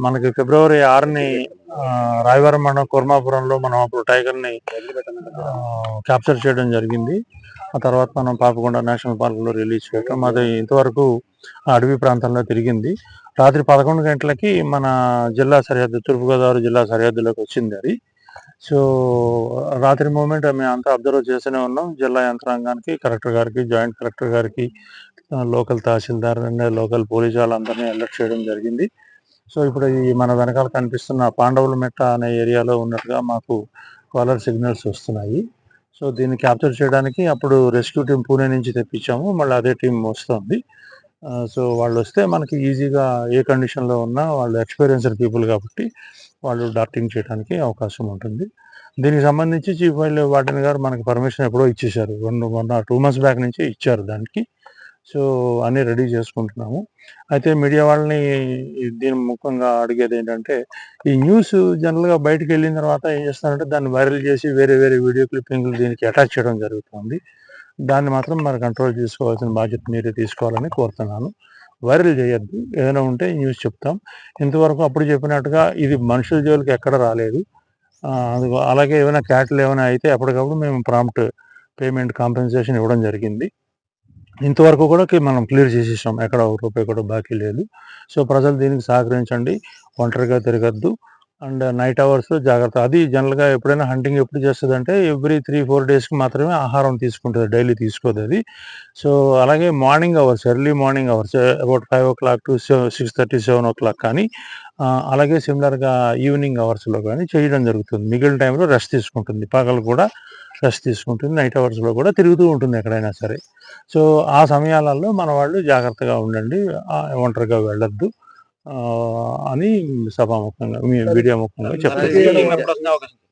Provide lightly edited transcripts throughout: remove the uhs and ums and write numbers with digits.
మనకి ఫిబ్రవరి 6ని రాయవరం మండలం కుర్మాపురంలో మనం అప్పుడు టైగర్ని క్యాప్చర్ చేయడం జరిగింది. ఆ తర్వాత మనం పాపకొండ నేషనల్ పార్క్లో రిలీజ్ చేయడం, అది ఇంతవరకు అడవి ప్రాంతంలో తిరిగింది. రాత్రి 11 గంటలకి మన జిల్లా సరిహద్దు, తూర్పుగోదావరి జిల్లా సరిహద్దులోకి వచ్చింది అది. సో రాత్రి మూమెంట్ మేము అంతా అబ్జర్వ్ చేస్తూనే ఉన్నాం. జిల్లా యంత్రాంగానికి, కలెక్టర్ గారికి, జాయింట్ కలెక్టర్ గారికి, local tahsildar and local police వాళ్ళందరినీ అలర్ట్ చేయడం జరిగింది. సో ఇప్పుడు ఈ మన వెనకాల కనిపిస్తున్న పాండవుల మెట్ట అనే ఏరియాలో ఉన్నట్టుగా మాకు కాలర్ సిగ్నల్స్ వస్తున్నాయి. సో దీన్ని క్యాప్చర్ చేయడానికి అప్పుడు రెస్క్యూ టీం పూణే నుంచి తెప్పించాము, మళ్ళీ అదే టీం వస్తుంది. సో వాళ్ళు వస్తే మనకి ఈజీగా ఏ కండిషన్లో ఉన్నా వాళ్ళు ఎక్స్పీరియన్స్డ్ పీపుల్ కాబట్టి వాళ్ళు డార్టింగ్ చేయడానికి అవకాశం ఉంటుంది. దీనికి సంబంధించి చీఫ్ వైల్డ్ వార్డెన్ గారు మనకి పర్మిషన్ ఎప్పుడో ఇచ్చేశారు, 2 months బ్యాక్ నుంచి ఇచ్చారు దానికి. సో అన్నీ రెడీ చేసుకుంటున్నాము. అయితే మీడియా వాళ్ళని దీని ముఖ్యంగా అడిగేది ఏంటంటే, ఈ న్యూస్ జనరల్గా బయటకు వెళ్ళిన తర్వాత ఏం చేస్తారంటే దాన్ని వైరల్ చేసి వేరే వేరే వీడియో క్లిప్పింగ్లు దీనికి అటాచ్ చేయడం జరుగుతుంది. దాన్ని మాత్రం మరి కంట్రోల్ చేసుకోవాల్సిన బాధ్యత మీరే తీసుకోవాలని కోరుతున్నాను. వైరల్ చేయొద్దు, ఏదైనా ఉంటే న్యూస్ చెప్తాం. ఇంతవరకు అప్పుడు చెప్పినట్టుగా ఇది మనుషుల జోలికి ఎక్కడ రాలేదు. అలాగే ఏమైనా క్యాట్లు ఏమైనా అయితే అప్పటికప్పుడు మేము ప్రాంప్ట్ పేమెంట్ కాంపెన్సేషన్ ఇవ్వడం జరిగింది. ఇంతవరకు కూడా మనం క్లియర్ చేసేసాం, ఎక్కడ ఒక రూపాయి కూడా బాకీ లేదు. సో ప్రజలు దీనికి సహకరించండి, ఒంటరిగా తిరగద్దు, అండ్ నైట్ అవర్స్లో జాగ్రత్త. అది జనరల్గా ఎప్పుడైనా హంటింగ్ ఎప్పుడు చేస్తుంది అంటే ఎవ్రీ 3-4 డేస్కి మాత్రమే ఆహారం తీసుకుంటుంది, డైలీ తీసుకోదు అది. సో అలాగే morning hours, early morning hours about 5 o'clock to 6:30, 7 o'clock కానీ, అలాగే సిమిలర్గా ఈవినింగ్ అవర్స్లో కానీ చేయడం జరుగుతుంది. మిగిలిన టైంలో రెస్ట్ తీసుకుంటుంది, పగలు కూడా రెస్ట్ తీసుకుంటుంది, నైట్ అవర్స్లో కూడా తిరుగుతూ ఉంటుంది ఎక్కడైనా సరే. సో ఆ సమయాలలో మన వాళ్ళు జాగ్రత్తగా ఉండండి, ఒంటరిగా వెళ్ళొద్దు అని సభాముఖంగా మీడియా ముఖంగా చెప్తారు.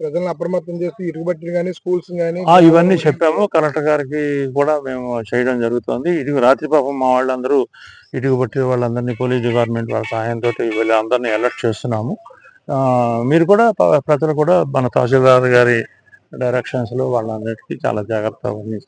ప్రజలను అప్రమత్తం చేసి ఇరుగుబట్టి కానీ స్కూల్స్ కానీ ఇవన్నీ చెప్పాము. కలెక్టర్ గారికి కూడా మేము చేయడం జరుగుతుంది. ఇటుకు రాత్రి పాపం మా వాళ్ళందరూ ఇటుకుబట్టి వాళ్ళందరినీ పోలీస్ డిపార్ట్మెంట్ వాళ్ళ సహాయంతో వీళ్ళందరినీ అలర్ట్ చేస్తున్నాము. మీరు కూడా ప్రజలు కూడా మన తహసీల్దార్ గారి డైరెక్షన్స్లో వాళ్ళందరికీ చాలా జాగ్రత్తగా ఉంది.